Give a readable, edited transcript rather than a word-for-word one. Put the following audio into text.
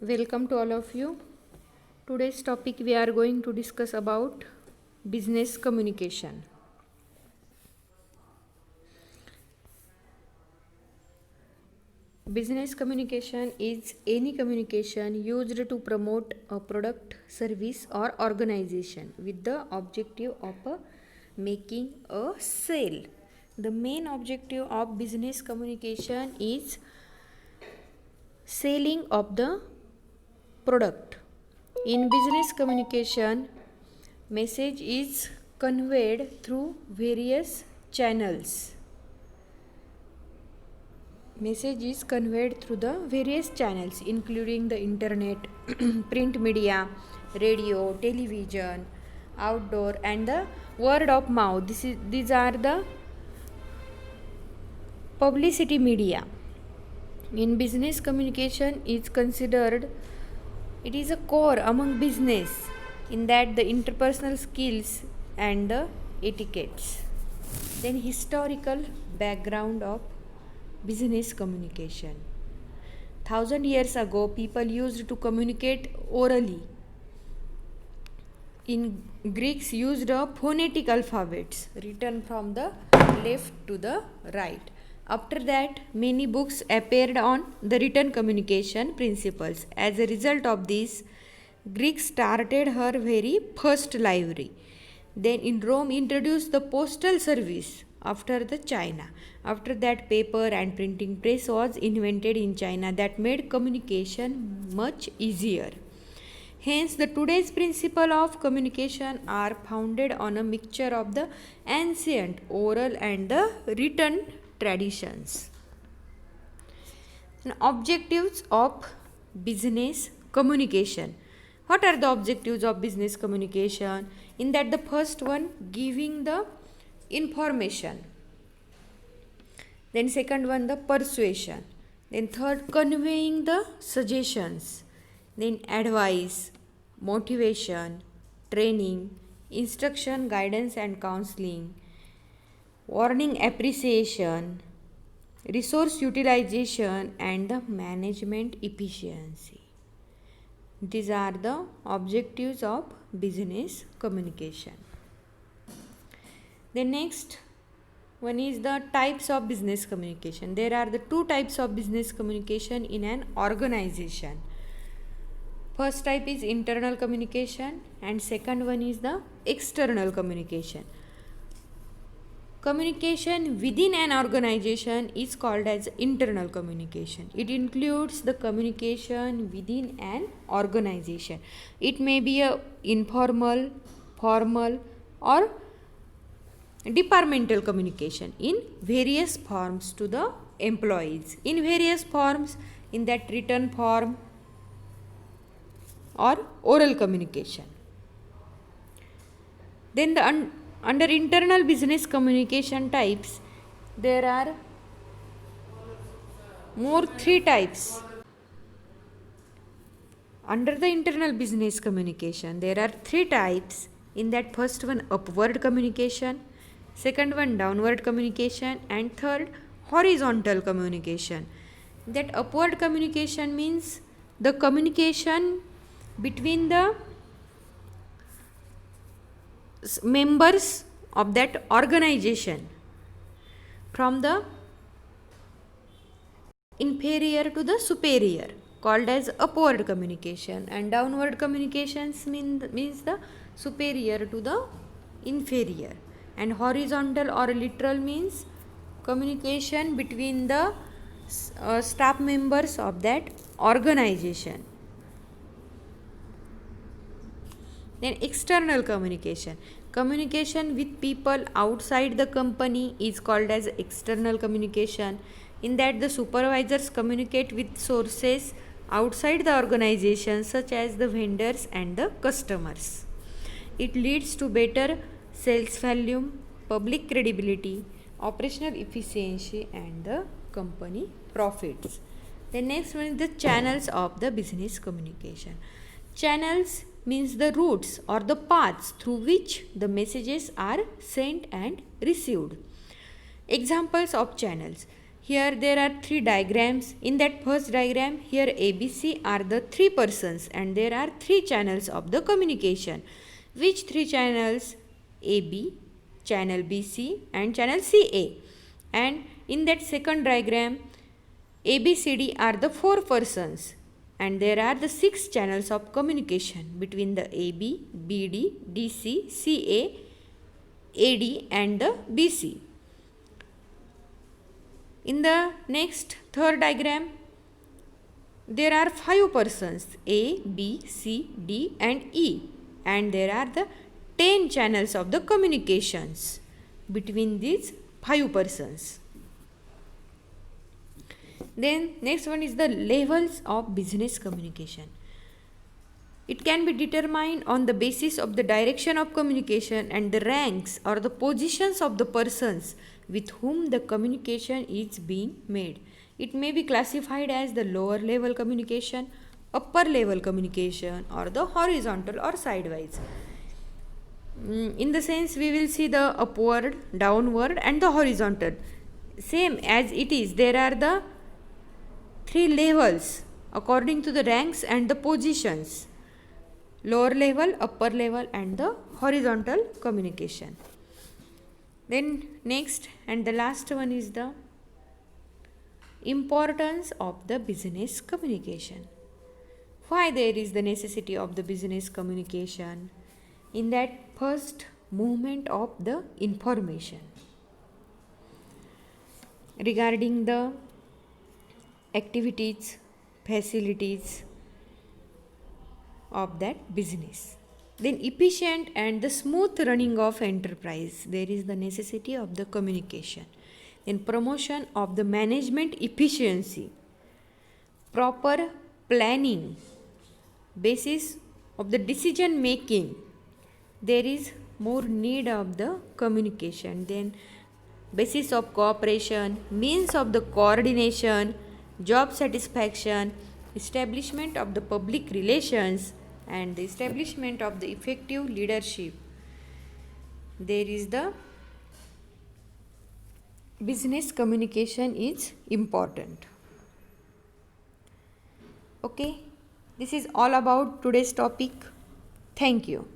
Welcome to all of you. Today's topic we are going to discuss about business communication. Business communication is any communication used to promote a product, service or organization with the objective of making a sale. The main objective of business communication is selling of the product. In business communication, message is conveyed through various channels. Message is conveyed through the various channels including the internet, print media, radio, television, outdoor and the word of mouth. These are the publicity media. In business communication is considered it is a core among business in that the interpersonal skills and the etiquettes. Then historical background of business communication. 1,000 years ago, people used to communicate orally. In Greeks used a phonetic alphabets written from the left to the right. After that, many books appeared on the written communication principles. As a result of this, Greeks started her very first library. Then in Rome introduced the postal service after the China. After that, paper and printing press was invented in China that made communication much easier. Hence, the today's principle of communication are founded on a mixture of the ancient oral and the written traditions. Now, objectives of business communication. What are the objectives of business communication? In that, the first one, giving the information. Then second one, the persuasion. Then third, conveying the suggestions. Then advice, motivation, training, instruction, guidance and counseling, warning, appreciation, resource utilization and the management efficiency. These are the objectives of business communication. The next one is the types of business communication. There are the two types of business communication in an organization. First type is internal communication and second one is the external communication. Communication within an organization is called as internal communication. It includes the communication within an organization. It may be a informal, formal or departmental communication in various forms to the employees. In various forms, in that written form or oral communication. Then the under internal business communication types, there are more three types. Under the internal business communication, there are three types. In that, first one, upward communication, second one, downward communication and third, horizontal communication. That upward communication means the communication between the members of that organization from the inferior to the superior, called as upward communication, and downward communications means the superior to the inferior, and horizontal or literal means communication between the staff members of that organization. Then external communication. Communication with people outside the company is called as external communication. In that, the supervisors communicate with sources outside the organization such as the vendors and the customers. It leads to better sales volume, public credibility, operational efficiency and the company profits. The next one is the channels of the business communication. Channels means the routes or the paths through which the messages are sent and received. Examples of channels. Here there are three diagrams. In that first diagram, here ABC are the three persons and there are three channels of the communication. Which three channels? AB, channel BC and channel CA. And in that second diagram, ABCD are the four persons and there are the six channels of communication between the AB, BD, DC, CA, AD and the BC. In the next third diagram, there are five persons A, B, C, D and E and there are the 10 channels of the communications between these five persons. Then next one is the levels of business communication. It can be determined on the basis of the direction of communication and the ranks or the positions of the persons with whom the communication is being made. It may be classified as the lower level communication, upper level communication or the horizontal or sidewise. In the sense we will see the upward, downward and the horizontal. Same as it is, there are the three levels according to the ranks and the positions: lower level, upper level and the horizontal communication. Then next and the last one is the importance of the business communication. Why there is the necessity of the business communication? In that first movement of the information regarding the activities, facilities of that business. Then efficient and the smooth running of enterprise, there is the necessity of the communication. Then promotion of the management efficiency, proper planning, basis of the decision making, there is more need of the communication. Then basis of cooperation, means of the coordination, job satisfaction, establishment of the public relations and the establishment of the effective leadership. There is the business communication is important. Okay, this is all about today's topic. Thank you.